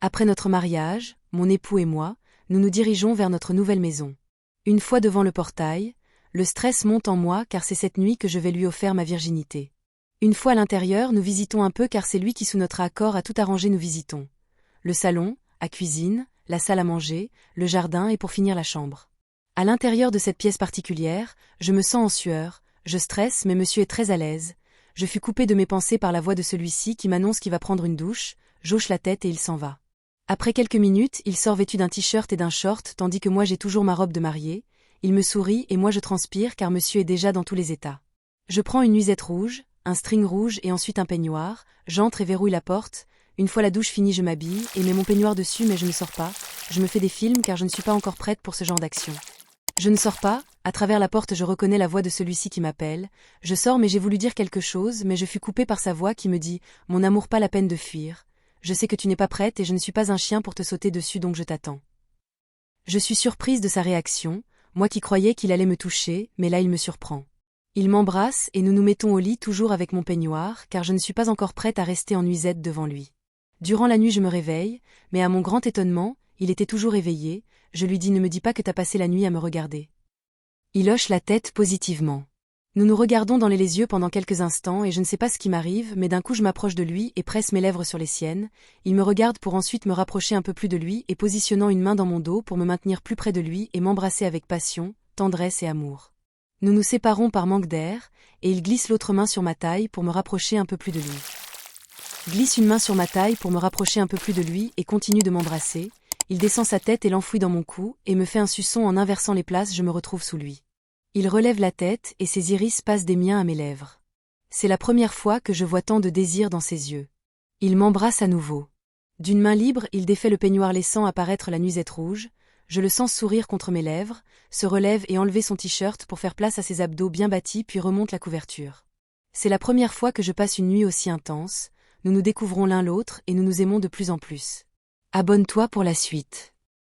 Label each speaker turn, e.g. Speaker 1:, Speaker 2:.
Speaker 1: Après notre mariage, mon époux et moi, nous nous dirigeons vers notre nouvelle maison. Une fois devant le portail, le stress monte en moi car c'est cette nuit que je vais lui offrir ma virginité. Une fois à l'intérieur, nous visitons un peu car c'est lui qui sous notre accord a tout arrangé. Nous visitons le salon, la cuisine, la salle à manger, le jardin et pour finir la chambre. À l'intérieur de cette pièce particulière, je me sens en sueur, je stresse mais monsieur est très à l'aise. Je fus coupée de mes pensées par la voix de celui-ci qui m'annonce qu'il va prendre une douche, j'hoche la tête et il s'en va. Après quelques minutes, il sort vêtu d'un t-shirt et d'un short tandis que moi j'ai toujours ma robe de mariée. Il me sourit et moi je transpire car monsieur est déjà dans tous les états. Je prends une nuisette rouge, un string rouge et ensuite un peignoir, j'entre et verrouille la porte. Une fois la douche finie je m'habille et mets mon peignoir dessus mais je ne sors pas. Je me fais des films car je ne suis pas encore prête pour ce genre d'action. Je ne sors pas, à travers la porte je reconnais la voix de celui-ci qui m'appelle. Je sors mais j'ai voulu dire quelque chose mais je fus coupée par sa voix qui me dit « Mon amour, pas la peine de fuir. Je sais que tu n'es pas prête et je ne suis pas un chien pour te sauter dessus donc je t'attends. » Je suis surprise de sa réaction, moi qui croyais qu'il allait me toucher, mais là il me surprend. Il m'embrasse et nous nous mettons au lit toujours avec mon peignoir car je ne suis pas encore prête à rester en nuisette devant lui. Durant la nuit je me réveille, mais à mon grand étonnement, il était toujours éveillé. Je lui dis « Ne me dis pas que t'as passé la nuit à me regarder. » Il hoche la tête positivement. Nous nous regardons dans les yeux pendant quelques instants et je ne sais pas ce qui m'arrive mais d'un coup je m'approche de lui et presse mes lèvres sur les siennes. Il me regarde pour ensuite me rapprocher un peu plus de lui et positionnant une main dans mon dos pour me maintenir plus près de lui et m'embrasser avec passion, tendresse et amour. Nous nous séparons par manque d'air et il glisse l'autre main sur ma taille pour me rapprocher un peu plus de lui. Glisse une main sur ma taille pour me rapprocher un peu plus de lui et continue de m'embrasser. Il descend sa tête et l'enfouit dans mon cou et me fait un suçon en inversant les places, je me retrouve sous lui. Il relève la tête et ses iris passent des miens à mes lèvres. C'est la première fois que je vois tant de désir dans ses yeux. Il m'embrasse à nouveau. D'une main libre, il défait le peignoir laissant apparaître la nuisette rouge. Je le sens sourire contre mes lèvres, se relève et enlever son t-shirt pour faire place à ses abdos bien bâtis puis remonte la couverture. C'est la première fois que je passe une nuit aussi intense. Nous nous découvrons l'un l'autre et nous nous aimons de plus en plus. Abonne-toi pour la suite.